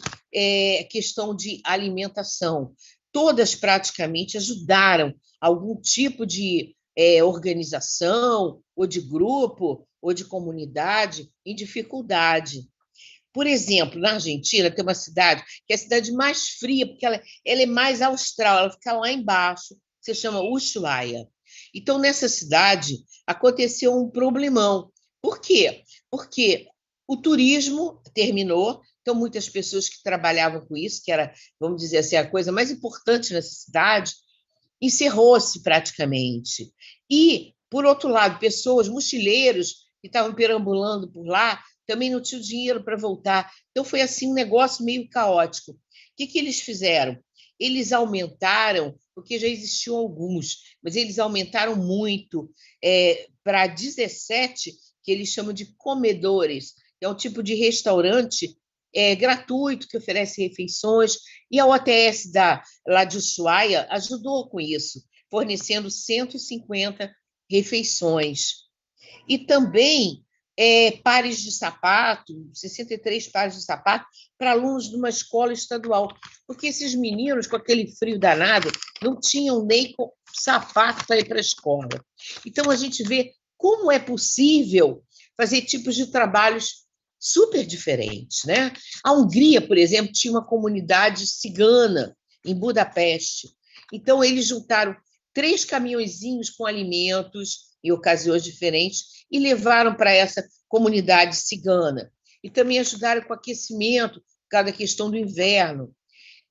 a questão de alimentação. Todas praticamente ajudaram algum tipo de organização, ou de grupo, ou de comunidade em dificuldade. Por exemplo, na Argentina tem uma cidade que é a cidade mais fria, porque ela é mais austral, ela fica lá embaixo, se chama Ushuaia. Então, nessa cidade, aconteceu um problemão. Por quê? Porque o turismo terminou, então muitas pessoas que trabalhavam com isso, que era, vamos dizer assim, a coisa mais importante nessa cidade, encerrou-se praticamente. E, por outro lado, pessoas, mochileiros que estavam perambulando por lá, também não tinham dinheiro para voltar. Então, foi assim um negócio meio caótico. O que eles fizeram? Eles aumentaram, porque já existiam alguns, mas eles aumentaram muito para 17, que eles chamam de comedores. É um tipo de restaurante gratuito que oferece refeições, e a OTS lá de Ushuaia ajudou com isso, fornecendo 150 refeições. E também pares de sapato, 63 pares de sapato, para alunos de uma escola estadual, porque esses meninos, com aquele frio danado, não tinham nem sapato para ir para a escola. Então, a gente vê como é possível fazer tipos de trabalhos super diferentes, né? A Hungria, por exemplo, tinha uma comunidade cigana em Budapeste. Então, eles juntaram 3 caminhõezinhos com alimentos em ocasiões diferentes e levaram para essa comunidade cigana. E também ajudaram com aquecimento, por causa da questão do inverno.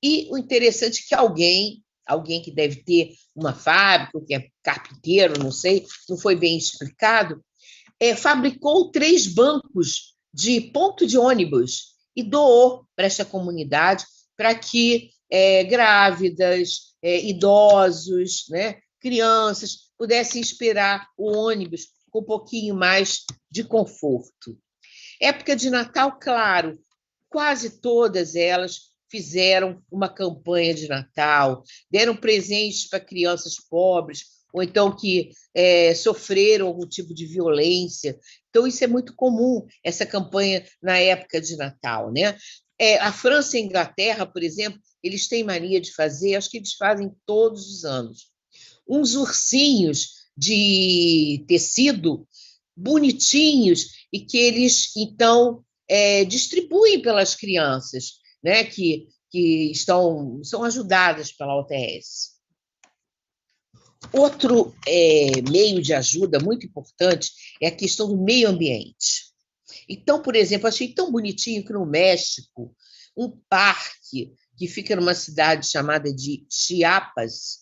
E o interessante é que alguém que deve ter uma fábrica, que é carpinteiro, não sei, não foi bem explicado, fabricou 3 bancos de ponto de ônibus e doou para essa comunidade para que grávidas, idosos, né, crianças pudessem esperar o ônibus com um pouquinho mais de conforto. Época de Natal, claro, quase todas elas fizeram uma campanha de Natal, deram presentes para crianças pobres, ou então que sofreram algum tipo de violência. Então, isso é muito comum, essa campanha na época de Natal, né? A França e a Inglaterra, por exemplo, eles têm mania de fazer, acho que eles fazem todos os anos, uns ursinhos de tecido bonitinhos e que eles, então, distribuem pelas crianças, né, que que são ajudadas pela OTS. Outro meio de ajuda muito importante é a questão do meio ambiente. Então, por exemplo, achei tão bonitinho que no México, um parque que fica numa cidade chamada de Chiapas,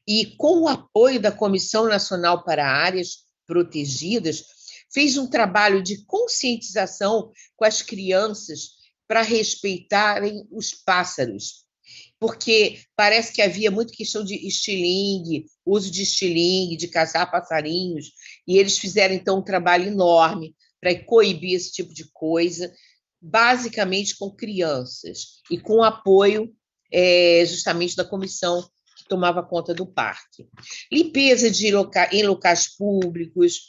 e com o apoio da Comissão Nacional para Áreas Protegidas, fez um trabalho de conscientização com as crianças para respeitarem os pássaros, porque parece que havia muita questão de estilingue, uso de estilingue, de caçar passarinhos, e eles fizeram, então, um trabalho enorme para coibir esse tipo de coisa, basicamente com crianças, e com o apoio justamente da comissão que tomava conta do parque. Limpeza em locais públicos,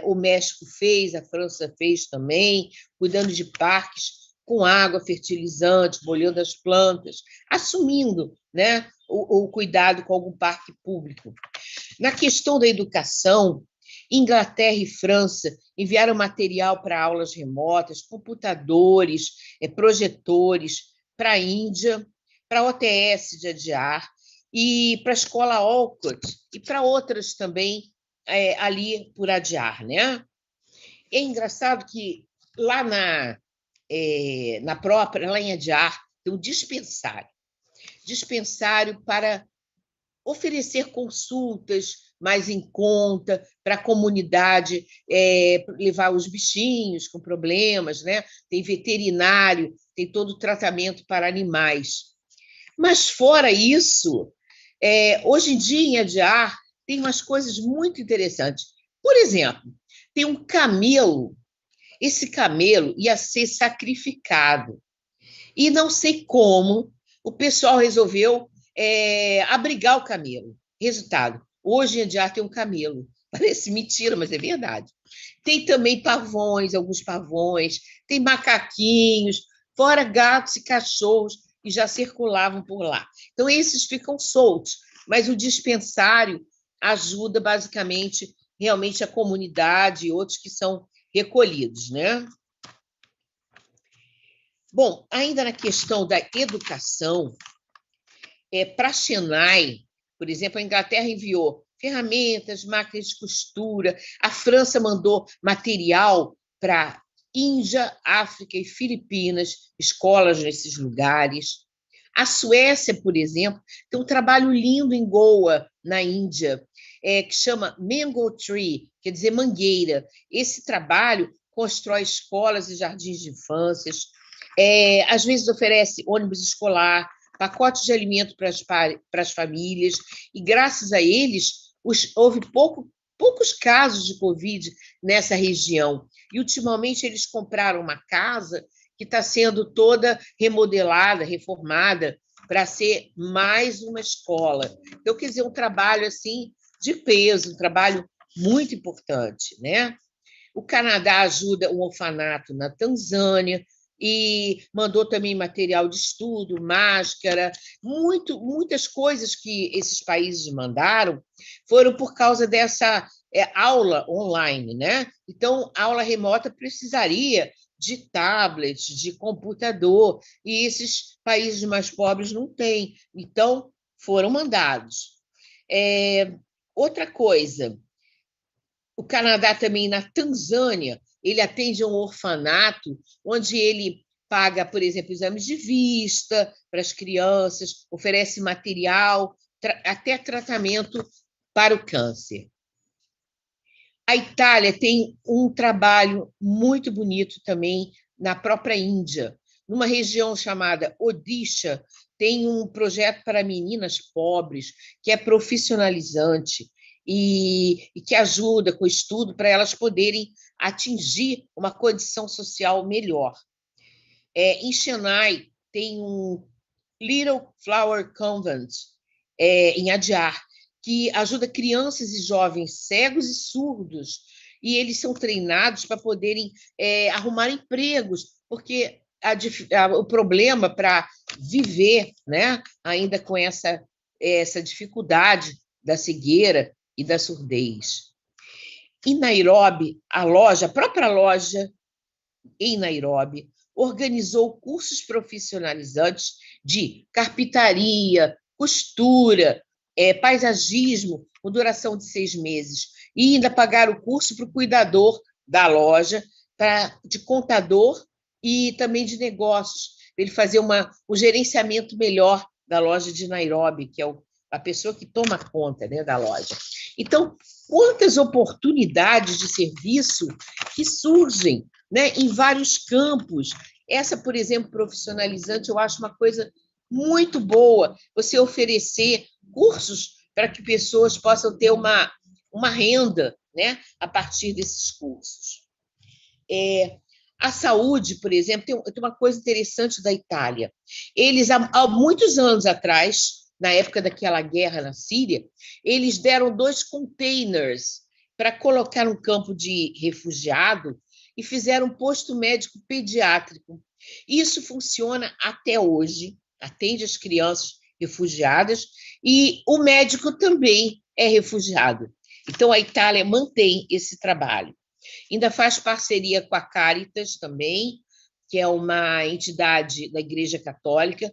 o México fez, a França fez também, cuidando de parques com água, fertilizante, molhando as plantas, assumindo, né, o cuidado com algum parque público. Na questão da educação, Inglaterra e França enviaram material para aulas remotas, computadores, projetores para a Índia, para a OTS de Adyar e para a escola Olcott e para outras também ali por Adyar, né? É engraçado que lá lá em Adyar, tem um dispensário para oferecer consultas mais em conta para a comunidade, levar os bichinhos com problemas, né? Tem veterinário, tem todo o tratamento para animais. Mas, fora isso, hoje em dia, em Adyar, tem umas coisas muito interessantes. Por exemplo, tem um camelo. Esse camelo ia ser sacrificado. E não sei como o pessoal resolveu abrigar o camelo. Resultado, hoje em Adyar tem um camelo. Parece mentira, mas é verdade. Tem também pavões, alguns pavões, tem macaquinhos, fora gatos e cachorros que já circulavam por lá. Então, esses ficam soltos, mas o dispensário ajuda basicamente realmente a comunidade e outros que são recolhidos, né? Bom, ainda na questão da educação, para a Chennai, por exemplo, a Inglaterra enviou ferramentas, máquinas de costura, a França mandou material para Índia, África e Filipinas, escolas nesses lugares. A Suécia, por exemplo, tem um trabalho lindo em Goa, na Índia, que chama Mango Tree, quer dizer mangueira. Esse trabalho constrói escolas e jardins de infância, às vezes oferece ônibus escolar, pacotes de alimento para as famílias, e graças a eles houve poucos casos de Covid nessa região. E, ultimamente, eles compraram uma casa que está sendo toda remodelada, reformada, para ser mais uma escola. Então, quer dizer, um trabalho assim de peso, um trabalho muito importante, né? O Canadá ajuda um orfanato na Tanzânia e mandou também material de estudo, máscara, muitas coisas que esses países mandaram foram por causa dessa aula online, né? Então, a aula remota precisaria de tablets, de computador, e esses países mais pobres não têm. Então, foram mandados. Outra coisa, o Canadá também, na Tanzânia, ele atende a um orfanato onde ele paga, por exemplo, exames de vista para as crianças, oferece material, até tratamento para o câncer. A Itália tem um trabalho muito bonito também na própria Índia. Numa região chamada Odisha, tem um projeto para meninas pobres que é profissionalizante e que ajuda com o estudo para elas poderem atingir uma condição social melhor. Em Chennai, tem um Little Flower Convent, em Adyar, que ajuda crianças e jovens cegos e surdos, e eles são treinados para poderem arrumar empregos, porque o problema para viver, né, ainda com essa dificuldade da cegueira e da surdez. Em Nairobi, a própria loja em Nairobi organizou cursos profissionalizantes de carpintaria, costura, paisagismo, com duração de 6 meses, e ainda pagar o curso para o cuidador da loja, de contador e também de negócios, para ele fazer um gerenciamento melhor da loja de Nairobi, que é a pessoa que toma conta, né, da loja. Então, quantas oportunidades de serviço que surgem, né, em vários campos. Essa, por exemplo, profissionalizante, eu acho uma coisa muito boa, você oferecer cursos para que pessoas possam ter uma renda, né, a partir desses cursos. A saúde, por exemplo, tem uma coisa interessante da Itália. Eles, há muitos anos atrás, na época daquela guerra na Síria, eles deram 2 containers para colocar um campo de refugiado e fizeram um posto médico pediátrico. Isso funciona até hoje, atende as crianças refugiadas, e o médico também é refugiado. Então, a Itália mantém esse trabalho. Ainda faz parceria com a Caritas também, que é uma entidade da Igreja Católica,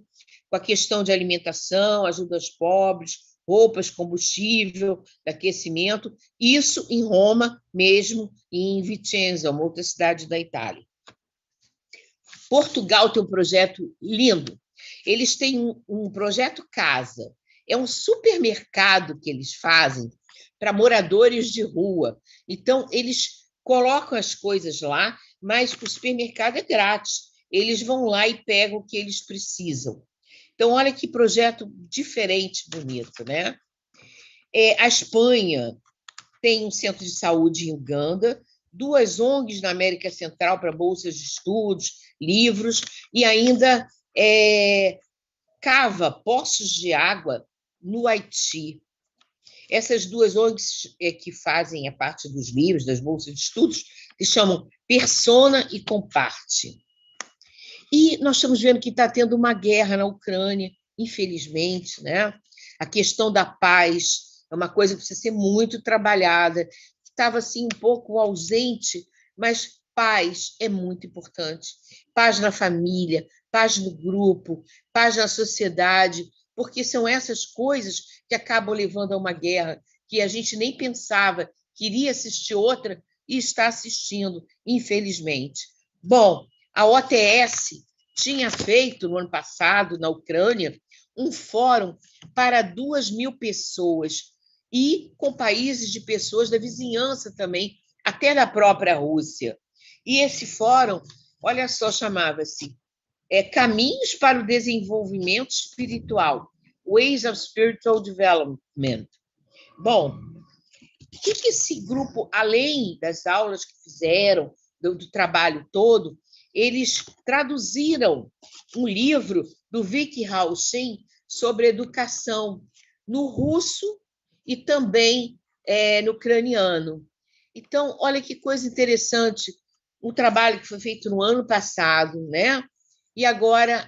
com a questão de alimentação, ajuda aos pobres, roupas, combustível, aquecimento, isso em Roma mesmo, e em Vicenza, uma outra cidade da Itália. Portugal tem um projeto lindo. Eles têm um projeto Casa. É um supermercado que eles fazem para moradores de rua. Então, eles colocam as coisas lá, mas o supermercado é grátis. Eles vão lá e pegam o que eles precisam. Então, olha que projeto diferente, bonito, né? A Espanha tem um centro de saúde em Uganda, 2 ONGs na América Central para bolsas de estudos, livros, e ainda cava poços de água no Haiti. Essas 2 ONGs que fazem a parte dos livros, das bolsas de estudos, se chamam Persona e Comparte. E nós estamos vendo que está tendo uma guerra na Ucrânia, infelizmente, né? A questão da paz é uma coisa que precisa ser muito trabalhada. Estava assim, um pouco ausente, mas paz é muito importante. Paz na família, paz no grupo, paz na sociedade, porque são essas coisas que acabam levando a uma guerra que a gente nem pensava que iria assistir outra e está assistindo, infelizmente. Bom, a OTS tinha feito, no ano passado, na Ucrânia, um fórum para 2.000 pessoas, e com países de pessoas da vizinhança também, até da própria Rússia. E esse fórum, olha só, chamava-se Caminhos para o Desenvolvimento Espiritual, Ways of Spiritual Development. Bom, o que esse grupo, além das aulas que fizeram, do trabalho todo, eles traduziram um livro do Vicky Hausen sobre educação no russo e também no ucraniano. Então, olha que coisa interessante, um trabalho que foi feito no ano passado, né? E agora,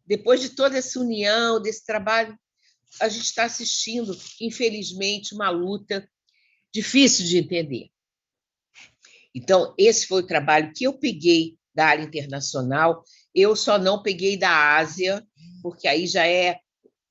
depois de toda essa união, desse trabalho, a gente está assistindo, infelizmente, uma luta difícil de entender. Então, esse foi o trabalho que eu peguei da área internacional. Eu só não peguei da Ásia, porque aí já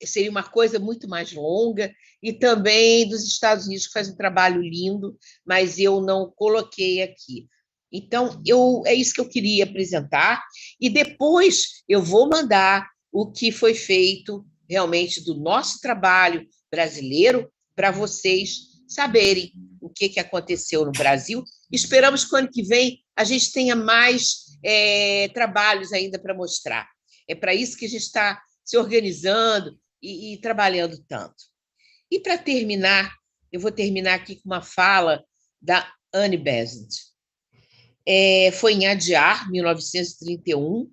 seria uma coisa muito mais longa, e também dos Estados Unidos, que faz um trabalho lindo, mas eu não coloquei aqui. Então, é isso que eu queria apresentar, e depois eu vou mandar o que foi feito realmente do nosso trabalho brasileiro para vocês saberem o que aconteceu no Brasil. Esperamos que o ano que vem a gente tenha mais trabalhos ainda para mostrar. É para isso que a gente está se organizando e trabalhando tanto. E, para terminar, eu vou terminar aqui com uma fala da Annie Besant. Foi em Adyar, 1931,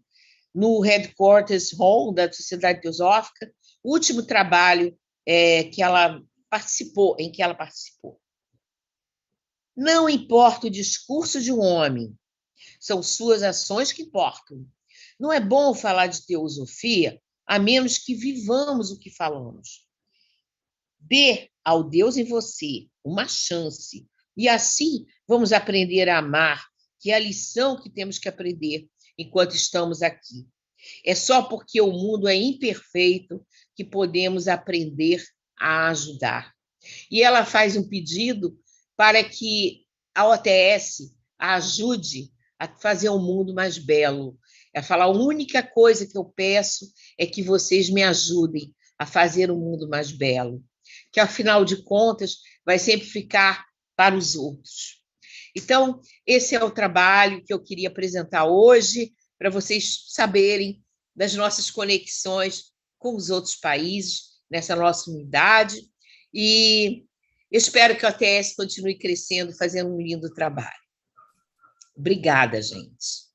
no Headquarters Hall da Sociedade Teosófica, o último trabalho em que ela participou. Não importa o discurso de um homem, são suas ações que importam. Não é bom falar de teosofia a menos que vivamos o que falamos. Dê ao Deus em você uma chance, e assim vamos aprender a amar, que é a lição que temos que aprender enquanto estamos aqui. É só porque o mundo é imperfeito que podemos aprender a ajudar. E ela faz um pedido para que a OTS a ajude a fazer um mundo mais belo. Ela fala: a única coisa que eu peço é que vocês me ajudem a fazer um mundo mais belo, que, afinal de contas, vai sempre ficar para os outros. Então, esse é o trabalho que eu queria apresentar hoje, para vocês saberem das nossas conexões com os outros países, nessa nossa unidade, e espero que a OTS continue crescendo, fazendo um lindo trabalho. Obrigada, gente.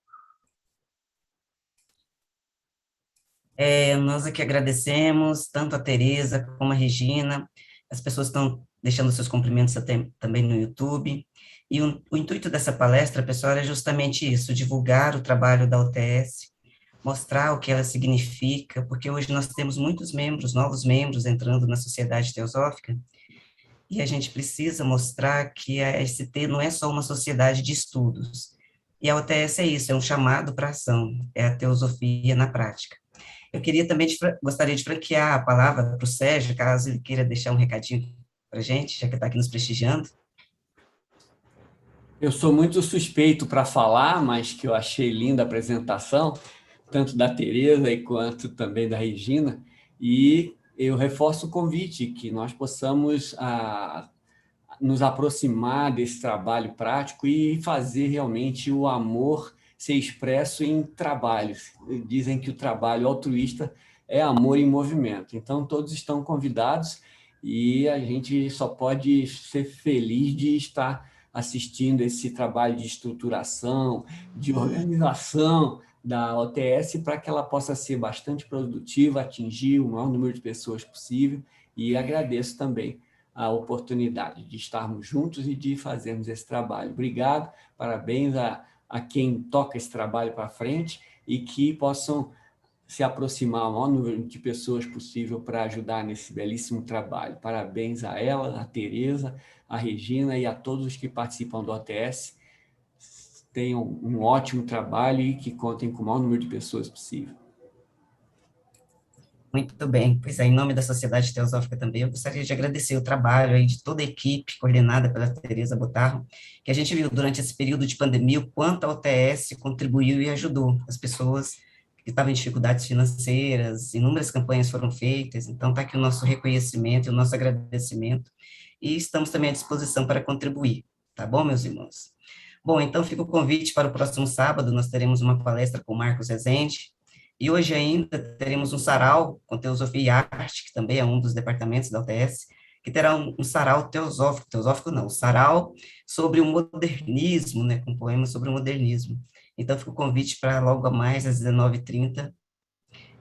Nós aqui agradecemos tanto a Tereza como a Regina, as pessoas estão deixando seus cumprimentos também no YouTube, e o intuito dessa palestra, pessoal, é justamente isso, divulgar o trabalho da UTS, mostrar o que ela significa, porque hoje nós temos muitos membros, novos membros entrando na sociedade teosófica, e a gente precisa mostrar que a ST não é só uma sociedade de estudos, e a UTS é isso, é um chamado para ação, é a teosofia na prática. Eu queria também, gostaria de franquear a palavra para o Sérgio, caso ele queira deixar um recadinho para a gente, já que está aqui nos prestigiando. Eu sou muito suspeito para falar, mas que eu achei linda a apresentação, tanto da Tereza quanto também da Regina, e eu reforço o convite, que nós possamos nos aproximar desse trabalho prático e fazer realmente o amor ser expresso em trabalhos. Dizem que o trabalho altruísta é amor em movimento. Então, todos estão convidados e a gente só pode ser feliz de estar assistindo esse trabalho de estruturação, de organização da OTS para que ela possa ser bastante produtiva, atingir o maior número de pessoas possível, e agradeço também a oportunidade de estarmos juntos e de fazermos esse trabalho. Obrigado, parabéns a quem toca esse trabalho para frente e que possam se aproximar o maior número de pessoas possível para ajudar nesse belíssimo trabalho. Parabéns a ela, a Tereza, a Regina e a todos os que participam do OTS. Tenham um ótimo trabalho e que contem com o maior número de pessoas possível. Muito bem, pois é, em nome da Sociedade Teosófica também, eu gostaria de agradecer o trabalho aí de toda a equipe, coordenada pela Tereza Botarro, que a gente viu durante esse período de pandemia o quanto a OTS contribuiu e ajudou as pessoas que estavam em dificuldades financeiras, inúmeras campanhas foram feitas, então está aqui o nosso reconhecimento e o nosso agradecimento, e estamos também à disposição para contribuir, tá bom, meus irmãos? Bom, então fica o convite para o próximo sábado, nós teremos uma palestra com o Marcos Rezende, e hoje ainda teremos um sarau com Teosofia e Arte, que também é um dos departamentos da UTS, que terá um sarau teosófico não, um sarau sobre o modernismo, né, com poemas sobre o modernismo. Então, fica o convite para logo a mais, às 19h30,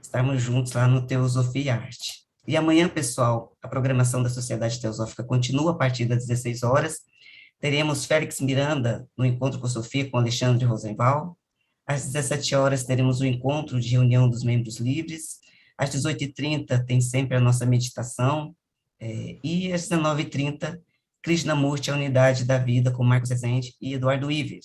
estarmos juntos lá no Teosofia e Arte. E amanhã, pessoal, a programação da Sociedade Teosófica continua a partir das 16 horas. Teremos Félix Miranda no Encontro com Sofia, com Alexandre Rosenval. Às 17 horas teremos o encontro de reunião dos membros livres. Às 18h30 tem sempre a nossa meditação. E às 19h30, Krishnamurti, a Unidade da Vida, com Marcos Rezende e Eduardo Iver.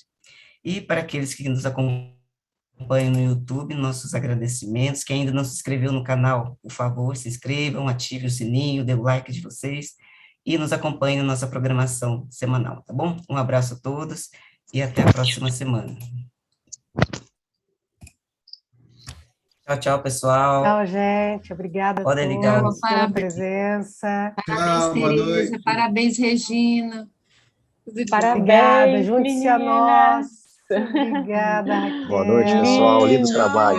E para aqueles que nos acompanham no YouTube, nossos agradecimentos. Quem ainda não se inscreveu no canal, por favor, se inscrevam, ative o sininho, dê o like de vocês e nos acompanhem na nossa programação semanal, tá bom? Um abraço a todos e até a próxima semana. Tchau, tchau, pessoal. Tchau, gente. Obrigada a todos pela presença. Parabéns, Tereza. Parabéns, Regina. Parabéns, obrigada. Junte-se a nós. Obrigada, Raquel. Boa noite, pessoal. Lindo trabalho.